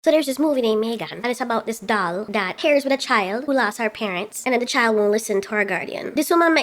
So there's this movie named M3GAN, and it's about this doll that pairs with a child who lost her parents, and then the child won't listen to her guardian. This woman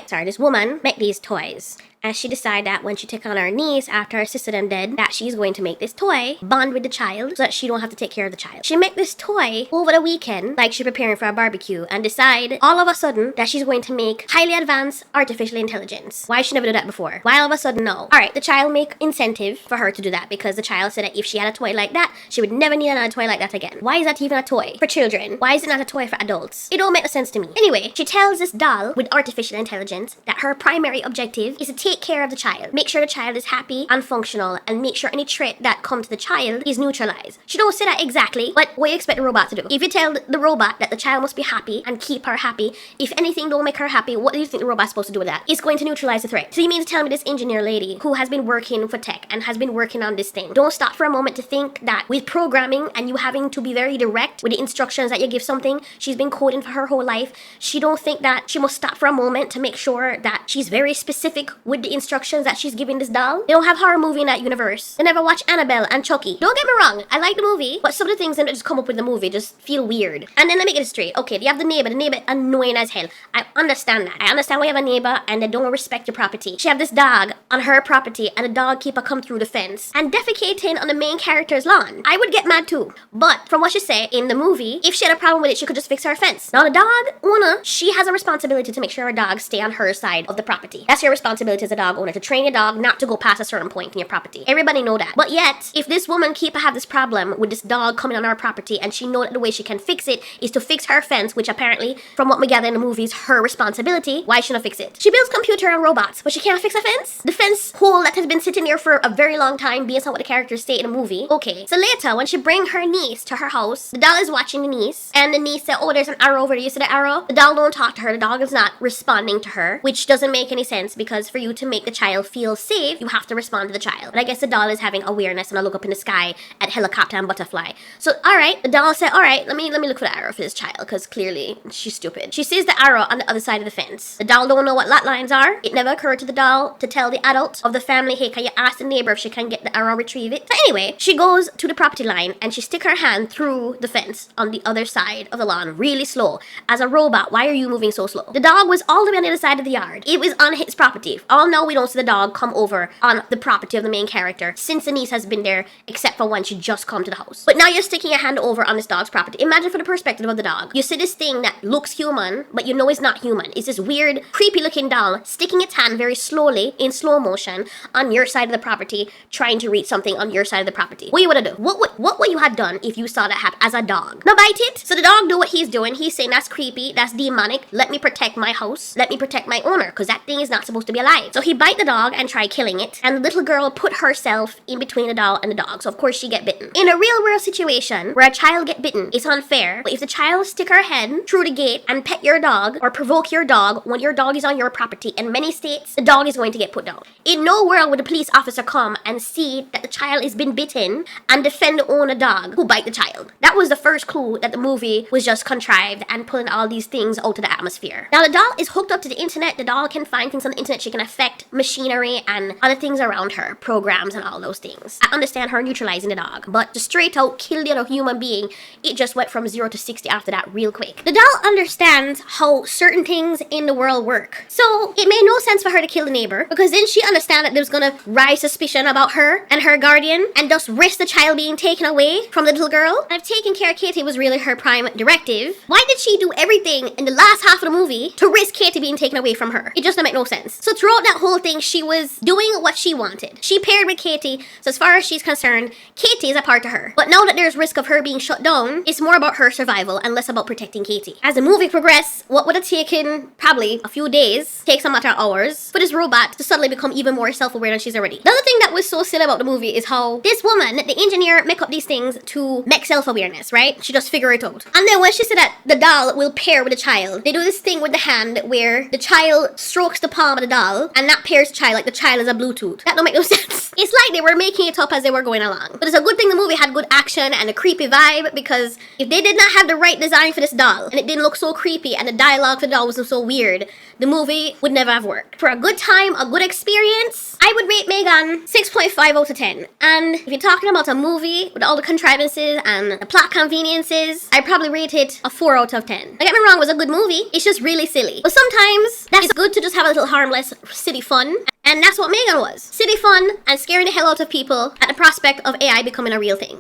make these toys. And she decided that when she took on her niece after her sister then dead, that she's going to make this toy bond with the child so that she don't have to take care of the child. She make this toy over the weekend, like she's preparing for a barbecue, and decide all of a sudden that she's going to make highly advanced artificial intelligence. Why she never did that before? Why all of a sudden no? Alright, the child make incentive for her to do that because the child said that if she had a toy like that, she would never need another toy like that again. Why is that even a toy for children? Why is it not a toy for adults? It don't make no sense to me. Anyway, she tells this doll with artificial intelligence that her primary objective is to take care of the child, make sure the child is happy and functional, and make sure any trait that come to the child is neutralized. She don't say that exactly, but what do you expect the robot to do? If you tell the robot that the child must be happy and keep her happy, if anything don't make her happy, what do you think the robot's supposed to do with that? It's going to neutralize the threat. So you mean to tell me this engineer lady who has been working for tech and has been working on this thing don't stop for a moment to think that with programming and you having to be very direct with the instructions that you give something she's been coding for her whole life, she don't think that she must stop for a moment to make sure that she's very specific with the instructions that she's giving this doll? They don't have horror movie in that universe. They never watch Annabelle and Chucky. Don't get me wrong, I like the movie, but some of the things that just come up with the movie just feel weird. And then let me get it straight. Okay, you have the neighbor annoying as hell. I understand that. I understand why you have a neighbor and they don't respect your property. She have this dog on her property and the dog keep her come through the fence and defecating on the main character's lawn. I would get mad too. But from what she said in the movie, if she had a problem with it, she could just fix her fence. Now the dog owner, she has a responsibility to make sure her dog stay on her side of the property. That's your responsibility as a dog owner, to train your dog not to go past a certain point in your property. Everybody know that. But yet, if this woman have this problem with this dog coming on her property and she know that the way she can fix it is to fix her fence, which apparently, from what we gather in the movie, is her responsibility, why should not fix it? She builds computer and robots, but she can't fix a fence? The fence hole that has been sitting there for a very long time based on what the characters say in the movie. Okay, so later, when she bring her niece to her house, the doll is watching the niece, and the niece said, oh, there's an arrow over there. You see the arrow? The doll don't talk to her. The dog is not responding to her, which doesn't make any sense because for you to make the child feel safe, you have to respond to the child. But I guess the doll is having awareness and I look up in the sky at helicopter and butterfly. So, alright, the doll said, alright, let me look for the arrow for this child because clearly she's stupid. She sees the arrow on the other side of the fence. The doll don't know what lot lines are. It never occurred to the doll to tell the adult of the family, hey, can you ask the neighbor if she can get the arrow, retrieve it? So anyway, she goes to the property line and she stick her hand through the fence on the other side of the lawn really slow. As a robot, why are you moving so slow? The dog was all the way on the other side of the yard. It was on his property. All now we don't see the dog come over on the property of the main character since the niece has been there except for when she just come to the house. But now you're sticking your hand over on this dog's property. Imagine from the perspective of the dog. You see this thing that looks human, but you know it's not human. It's this weird, creepy looking doll sticking its hand very slowly in slow motion on your side of the property, trying to reach something on your side of the property. What you would have done? What would you have done if you saw that happen as a dog? Now bite it. So the dog do what he's doing. He's saying that's creepy, that's demonic. Let me protect my house. Let me protect my owner, because that thing is not supposed to be alive. So he bite the dog and try killing it. And the little girl put herself in between the doll and the dog. So of course she get bitten. In a real world situation where a child get bitten, it's unfair. But if the child stick her head through the gate and pet your dog or provoke your dog when your dog is on your property, in many states, the dog is going to get put down. In no world would a police officer come and see that the child has been bitten and defend the owner dog who bite the child. That was the first clue that the movie was just contrived and pulling all these things out of the atmosphere. Now the doll is hooked up to the internet. The doll can find things on the internet. She can affect machinery and other things around her, programs and all those things. I understand her neutralizing the dog, but to straight out kill the other human being, it just went from 0 to 60 after that real quick. The doll understands how certain things in the world work. So it made no sense for her to kill the neighbor because then she understand that there's gonna rise suspicion about her and her guardian and thus risk the child being taken away from the little girl. And if taking care of Katie was really her prime directive, why did she do everything in the last half of the movie to risk Katie being taken away from her? It just doesn't make no sense. So throughout that whole thing, she was doing what she wanted. She paired with Katie, so as far as she's concerned, Katie is a part of her. But now that there's risk of her being shut down, it's more about her survival and less about protecting Katie. As the movie progressed, what would have taken probably a few days, takes a matter of hours, for this robot to suddenly become even more self-aware than she's already. The other thing that was so silly about the movie is how this woman, the engineer, make up these things to make self-awareness, right? She just figure it out. And then when she said that the doll will pair with the child, they do this thing with the hand where the child strokes the palm of the doll and not Pear's child, like the child is a Bluetooth. That don't make no sense. It's like they were making it up as they were going along. But it's a good thing the movie had good action and a creepy vibe, because if they did not have the right design for this doll, and it didn't look so creepy, and the dialogue for the doll wasn't so weird, the movie would never have worked. For a good time, a good experience, I would rate M3GAN 6.5 out of 10. And if you're talking about a movie with all the contrivances and the plot conveniences, I'd probably rate it a 4 out of 10. Don't get me wrong, it was a good movie. It's just really silly. But sometimes that's good to just have a little harmless city fun. And that's what M3GAN was. City fun and scaring the hell out of people at the prospect of AI becoming a real thing.